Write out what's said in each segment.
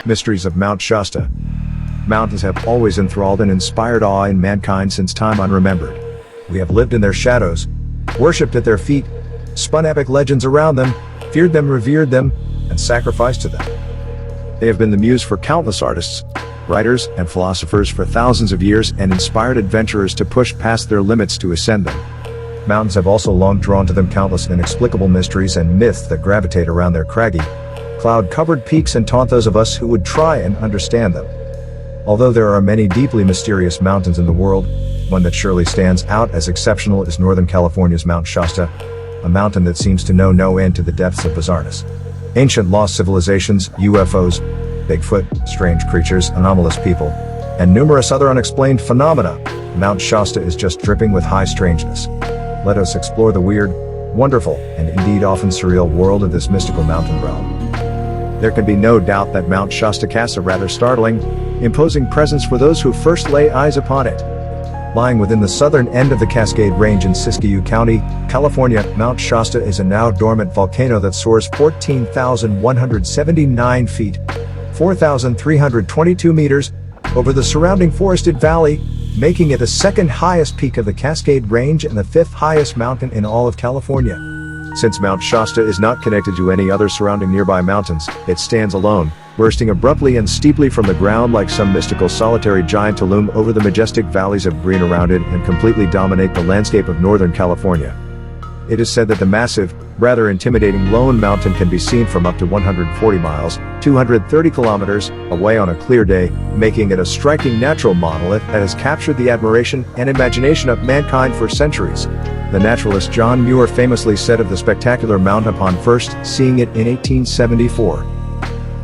Mysteries of Mount Shasta. Mountains have always enthralled and inspired awe in mankind since time unremembered. We have lived in their shadows, worshipped at their feet, spun epic legends around them, feared them, revered them, and sacrificed to them. They have been the muse for countless artists, writers, and philosophers for thousands of years and inspired adventurers to push past their limits to ascend them. Mountains have also long drawn to them countless inexplicable mysteries and myths that gravitate around their craggy, cloud-covered peaks and taunt those of us who would try and understand them. Although there are many deeply mysterious mountains in the world, one that surely stands out as exceptional is Northern California's Mount Shasta, a mountain that seems to know no end to the depths of bizarreness. Ancient lost civilizations, UFOs, Bigfoot, strange creatures, anomalous people, and numerous other unexplained phenomena, Mount Shasta is just dripping with high strangeness. Let us explore the weird, wonderful, and indeed often surreal world of this mystical mountain realm. There can be no doubt that Mount Shasta casts a rather startling, imposing presence for those who first lay eyes upon it. Lying within the southern end of the Cascade Range in Siskiyou County, California, Mount Shasta is a now dormant volcano that soars 14,179 feet, 4,322 meters, over the surrounding forested valley, making it the second highest peak of the Cascade Range and the fifth highest mountain in all of California. Since Mount Shasta is not connected to any other surrounding nearby mountains, it stands alone, bursting abruptly and steeply from the ground like some mystical solitary giant to loom over the majestic valleys of green around it and completely dominate the landscape of Northern California. It is said that the massive, rather intimidating lone mountain can be seen from up to 140 miles, 230 kilometers, away on a clear day, making it a striking natural monolith that has captured the admiration and imagination of mankind for centuries. The naturalist John Muir famously said of the spectacular mountain upon first seeing it in 1874,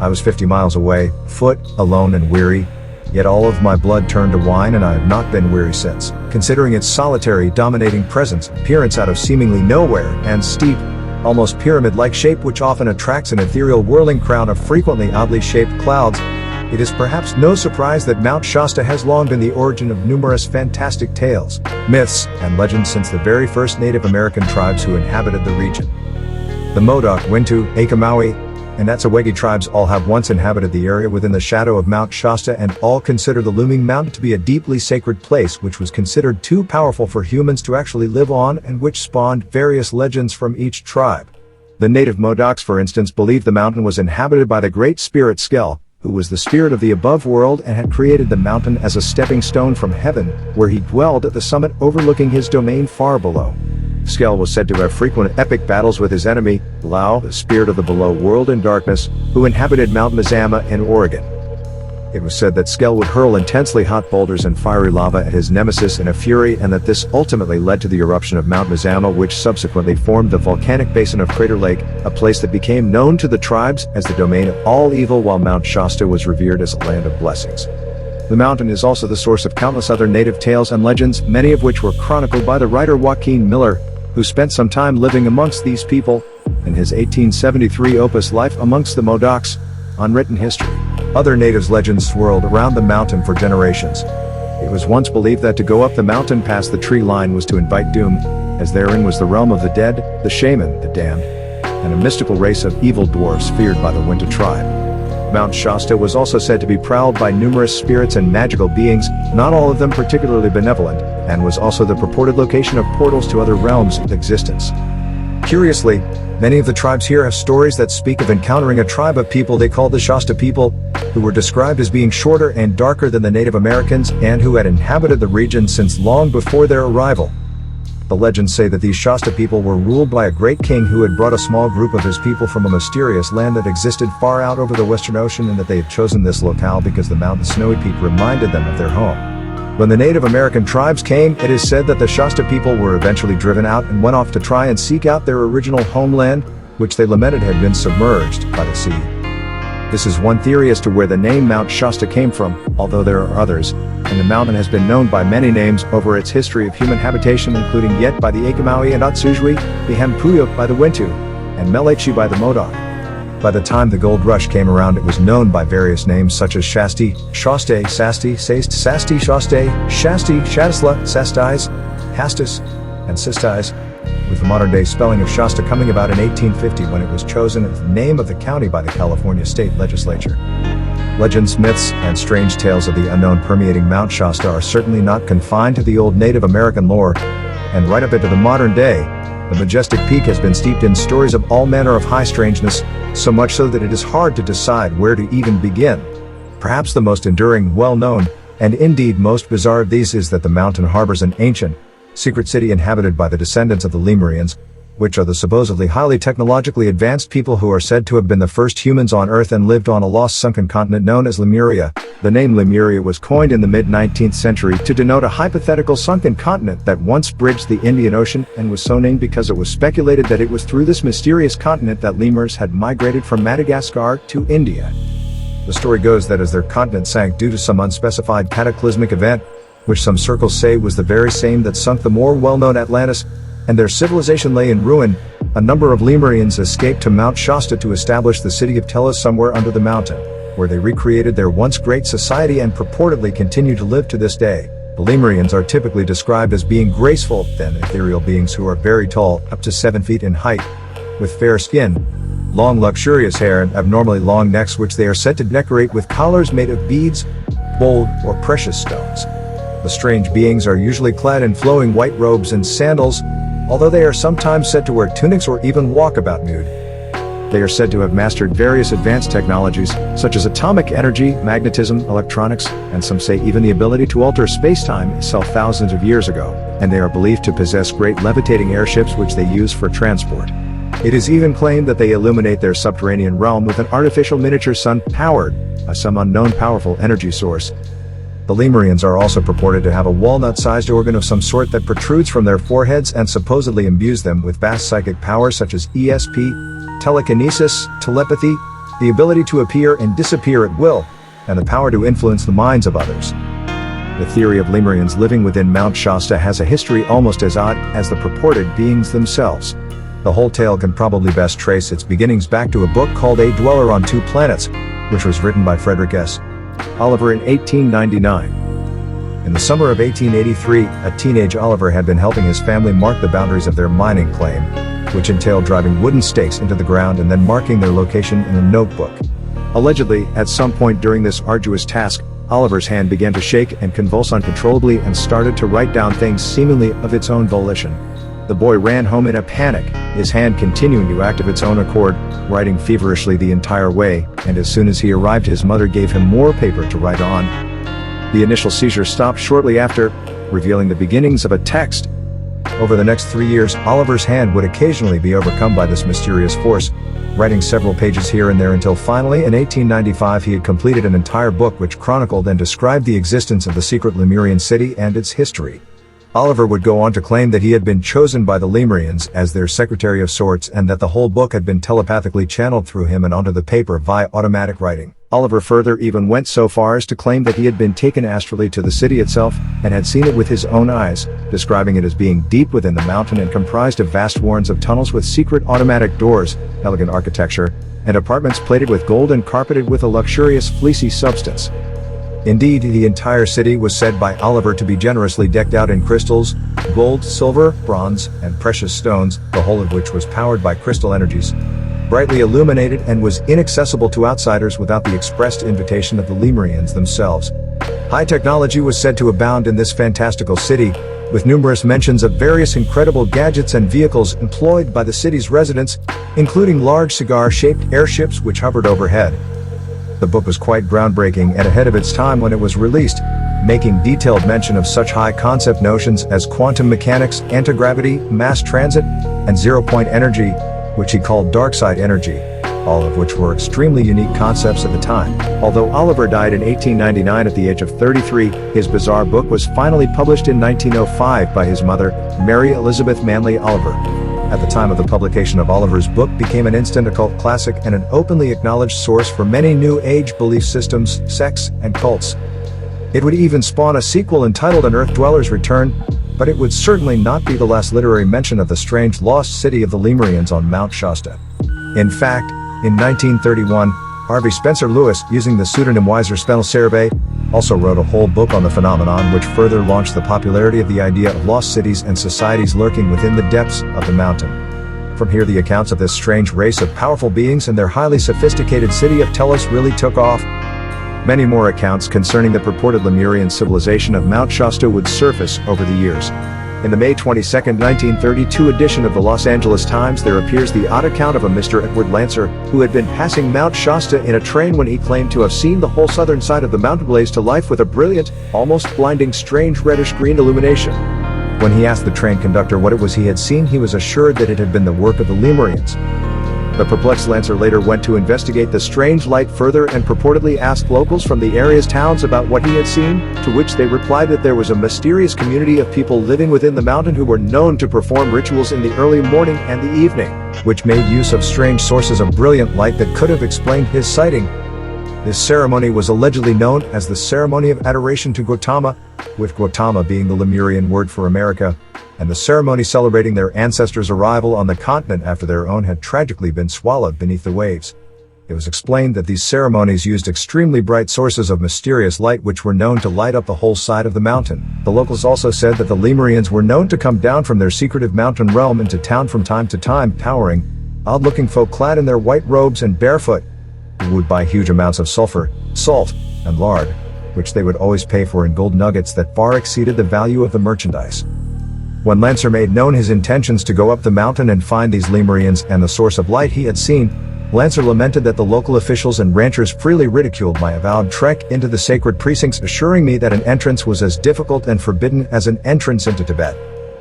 "I was 50 miles away, foot, alone and weary, yet all of my blood turned to wine and I have not been weary since." Considering its solitary, dominating presence, appearance out of seemingly nowhere, and steep, almost pyramid-like shape which often attracts an ethereal whirling crown of frequently oddly shaped clouds, it is perhaps no surprise that Mount Shasta has long been the origin of numerous fantastic tales, myths, and legends since the very first Native American tribes who inhabited the region. The Modoc, Wintu, Akamawi, and Atsawegi tribes all have once inhabited the area within the shadow of Mount Shasta and all consider the looming mountain to be a deeply sacred place which was considered too powerful for humans to actually live on and which spawned various legends from each tribe. The native Modocs, for instance, believed the mountain was inhabited by the great spirit Skell, who was the spirit of the above world and had created the mountain as a stepping stone from heaven, where he dwelled at the summit overlooking his domain far below. Skell was said to have frequent epic battles with his enemy, Lau, the spirit of the below world in darkness, who inhabited Mount Mazama in Oregon. It was said that Skell would hurl intensely hot boulders and fiery lava at his nemesis in a fury and that this ultimately led to the eruption of Mount Mazama, which subsequently formed the volcanic basin of Crater Lake, a place that became known to the tribes as the domain of all evil, while Mount Shasta was revered as a land of blessings. The mountain is also the source of countless other native tales and legends, many of which were chronicled by the writer Joaquin Miller, who spent some time living amongst these people, in his 1873 opus Life Amongst the Modocs, Unwritten History. Other natives' legends swirled around the mountain for generations. It was once believed that to go up the mountain past the tree line was to invite doom, as therein was the realm of the dead, the shaman, the damned, and a mystical race of evil dwarfs feared by the Wintu tribe. Mount Shasta was also said to be prowled by numerous spirits and magical beings, not all of them particularly benevolent, and was also the purported location of portals to other realms of existence. Curiously, many of the tribes here have stories that speak of encountering a tribe of people they called the Shasta people, who were described as being shorter and darker than the Native Americans and who had inhabited the region since long before their arrival. The legends say that these Shasta people were ruled by a great king who had brought a small group of his people from a mysterious land that existed far out over the Western Ocean, and that they had chosen this locale because the mountain's snowy peak reminded them of their home. When the Native American tribes came, it is said that the Shasta people were eventually driven out and went off to try and seek out their original homeland, which they lamented had been submerged by the sea. This is one theory as to where the name Mount Shasta came from, although there are others, and the mountain has been known by many names over its history of human habitation, including Yet by the Akamawi and Otsujwi, Bihampuyuk by the Wintu, and Melechu by the Modoc. By the time the gold rush came around, it was known by various names such as Shasti, Shaste, Sasti, Saist, Sasti, Shaste, Shasti, Shadisla, Sastais, Hastis, and Sistais, with the modern-day spelling of Shasta coming about in 1850 when it was chosen as the name of the county by the California state legislature. Legends, myths, and strange tales of the unknown permeating Mount Shasta are certainly not confined to the old Native American lore, and right up into the modern day, the majestic peak has been steeped in stories of all manner of high strangeness, so much so that it is hard to decide where to even begin. Perhaps the most enduring, well-known, and indeed most bizarre of these is that the mountain harbors an ancient, secret city inhabited by the descendants of the Lemurians, which are the supposedly highly technologically advanced people who are said to have been the first humans on Earth and lived on a lost sunken continent known as Lemuria. The name Lemuria was coined in the mid-19th century to denote a hypothetical sunken continent that once bridged the Indian Ocean and was so named because it was speculated that it was through this mysterious continent that lemurs had migrated from Madagascar to India. The story goes that as their continent sank due to some unspecified cataclysmic event, which some circles say was the very same that sunk the more well-known Atlantis, and their civilization lay in ruin, a number of Lemurians escaped to Mount Shasta to establish the city of Telos somewhere under the mountain, where they recreated their once great society and purportedly continue to live to this day. The Lemurians are typically described as being graceful, then ethereal beings who are very tall, up to 7 feet in height, with fair skin, long luxurious hair and abnormally long necks which they are said to decorate with collars made of beads, gold, or precious stones. The strange beings are usually clad in flowing white robes and sandals, although they are sometimes said to wear tunics or even walk about nude. They are said to have mastered various advanced technologies, such as atomic energy, magnetism, electronics, and some say even the ability to alter space-time itself thousands of years ago, and they are believed to possess great levitating airships which they use for transport. It is even claimed that they illuminate their subterranean realm with an artificial miniature sun powered by some unknown powerful energy source. The Lemurians are also purported to have a walnut-sized organ of some sort that protrudes from their foreheads and supposedly imbues them with vast psychic powers such as ESP, telekinesis, telepathy, the ability to appear and disappear at will, and the power to influence the minds of others. The theory of Lemurians living within Mount Shasta has a history almost as odd as the purported beings themselves. The whole tale can probably best trace its beginnings back to a book called A Dweller on Two Planets, which was written by Frederick S. Oliver in 1899. In the summer of 1883, a teenage Oliver had been helping his family mark the boundaries of their mining claim, which entailed driving wooden stakes into the ground and then marking their location in a notebook. Allegedly, at some point during this arduous task, Oliver's hand began to shake and convulse uncontrollably and started to write down things seemingly of its own volition. The boy ran home in a panic, his hand continuing to act of its own accord, writing feverishly the entire way, and as soon as he arrived his mother gave him more paper to write on. The initial seizure stopped shortly after, revealing the beginnings of a text. Over the next 3 years, Oliver's hand would occasionally be overcome by this mysterious force, writing several pages here and there until finally in 1895 he had completed an entire book which chronicled and described the existence of the secret Lemurian city and its history. Oliver would go on to claim that he had been chosen by the Lemurians as their secretary of sorts and that the whole book had been telepathically channeled through him and onto the paper via automatic writing. Oliver further even went so far as to claim that he had been taken astrally to the city itself and had seen it with his own eyes, describing it as being deep within the mountain and comprised of vast warrens of tunnels with secret automatic doors, elegant architecture, and apartments plated with gold and carpeted with a luxurious fleecy substance. Indeed, the entire city was said by Oliver to be generously decked out in crystals, gold, silver, bronze, and precious stones, the whole of which was powered by crystal energies, brightly illuminated and was inaccessible to outsiders without the expressed invitation of the Lemurians themselves. High technology was said to abound in this fantastical city, with numerous mentions of various incredible gadgets and vehicles employed by the city's residents, including large cigar-shaped airships which hovered overhead. The book was quite groundbreaking and ahead of its time when it was released, making detailed mention of such high-concept notions as quantum mechanics, anti-gravity, mass transit, and zero-point energy, which he called dark-side energy, all of which were extremely unique concepts at the time. Although Oliver died in 1899 at the age of 33, his bizarre book was finally published in 1905 by his mother, Mary Elizabeth Manley Oliver. At the time of the publication of Oliver's book became an instant occult classic and an openly acknowledged source for many New Age belief systems, sects, and cults. It would even spawn a sequel entitled An Earth Dweller's Return, but it would certainly not be the last literary mention of the strange lost city of the Lemurians on Mount Shasta. In fact, in 1931, Harvey Spencer Lewis, using the pseudonym Weiser Spennel, also wrote a whole book on the phenomenon which further launched the popularity of the idea of lost cities and societies lurking within the depths of the mountain. From here the accounts of this strange race of powerful beings and their highly sophisticated city of Telos really took off. Many more accounts concerning the purported Lemurian civilization of Mount Shasta would surface over the years. In the May 22, 1932 edition of the Los Angeles Times, there appears the odd account of a Mr. Edward Lancer, who had been passing Mount Shasta in a train when he claimed to have seen the whole southern side of the mountain blaze to life with a brilliant, almost blinding, strange reddish-green illumination. When he asked the train conductor what it was he had seen, he was assured that it had been the work of the Lemurians. The perplexed Lancer later went to investigate the strange light further and purportedly asked locals from the area's towns about what he had seen, to which they replied that there was a mysterious community of people living within the mountain who were known to perform rituals in the early morning and the evening, which made use of strange sources of brilliant light that could have explained his sighting. This ceremony was allegedly known as the Ceremony of Adoration to Gautama, with Gautama being the Lemurian word for America, and the ceremony celebrating their ancestors' arrival on the continent after their own had tragically been swallowed beneath the waves. It was explained that these ceremonies used extremely bright sources of mysterious light which were known to light up the whole side of the mountain. The locals also said that the Lemurians were known to come down from their secretive mountain realm into town from time to time, towering, odd-looking folk clad in their white robes and barefoot, who would buy huge amounts of sulfur, salt, and lard, which they would always pay for in gold nuggets that far exceeded the value of the merchandise. When Lancer made known his intentions to go up the mountain and find these Lemurians and the source of light he had seen, Lancer lamented that the local officials and ranchers freely ridiculed my avowed trek into the sacred precincts, assuring me that an entrance was as difficult and forbidden as an entrance into Tibet.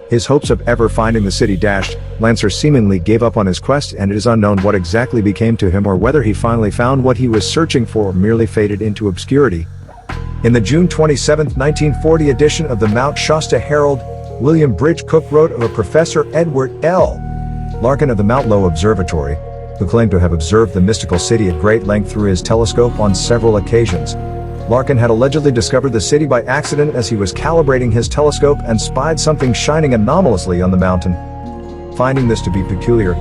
His hopes of ever finding the city dashed, Lancer seemingly gave up on his quest, and it is unknown what exactly became to him or whether he finally found what he was searching for or merely faded into obscurity. In the June 27, 1940 edition of the Mount Shasta Herald, William Bridge Cook wrote of a Professor Edward L. Larkin of the Mount Lowe Observatory, who claimed to have observed the mystical city at great length through his telescope on several occasions. Larkin had allegedly discovered the city by accident as he was calibrating his telescope and spied something shining anomalously on the mountain. Finding this to be peculiar,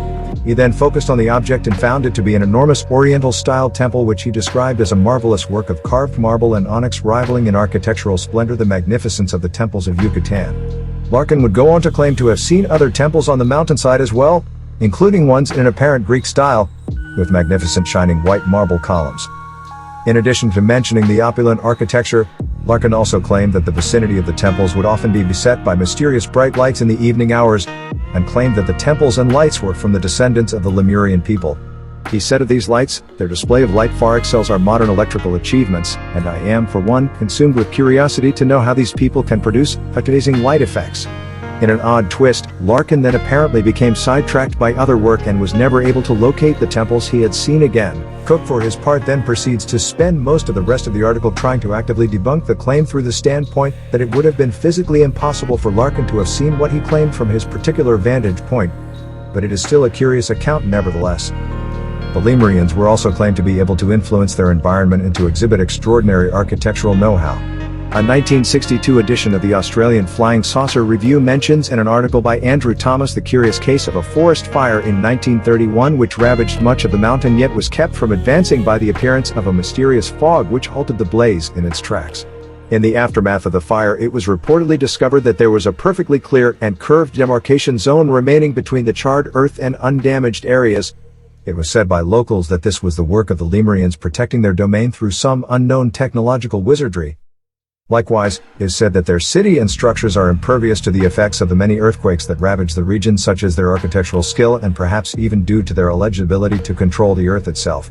he then focused on the object and found it to be an enormous Oriental-style temple which he described as a marvelous work of carved marble and onyx rivaling in architectural splendor the magnificence of the temples of Yucatan. Larkin would go on to claim to have seen other temples on the mountainside as well, including ones in an apparent Greek style, with magnificent shining white marble columns. In addition to mentioning the opulent architecture, Larkin also claimed that the vicinity of the temples would often be beset by mysterious bright lights in the evening hours, and claimed that the temples and lights were from the descendants of the Lemurian people. He said of these lights, their display of light far excels our modern electrical achievements, and I am, for one, consumed with curiosity to know how these people can produce amazing light effects. In an odd twist, Larkin then apparently became sidetracked by other work and was never able to locate the temples he had seen again. Cook for his part then proceeds to spend most of the rest of the article trying to actively debunk the claim through the standpoint that it would have been physically impossible for Larkin to have seen what he claimed from his particular vantage point. But it is still a curious account nevertheless. The Lemurians were also claimed to be able to influence their environment and to exhibit extraordinary architectural know-how. A 1962 edition of the Australian Flying Saucer Review mentions in an article by Andrew Thomas the curious case of a forest fire in 1931 which ravaged much of the mountain yet was kept from advancing by the appearance of a mysterious fog which halted the blaze in its tracks. In the aftermath of the fire, it was reportedly discovered that there was a perfectly clear and curved demarcation zone remaining between the charred earth and undamaged areas. It was said by locals that this was the work of the Lemurians protecting their domain through some unknown technological wizardry. Likewise, it is said that their city and structures are impervious to the effects of the many earthquakes that ravage the region, such as their architectural skill and perhaps even due to their alleged ability to control the earth itself.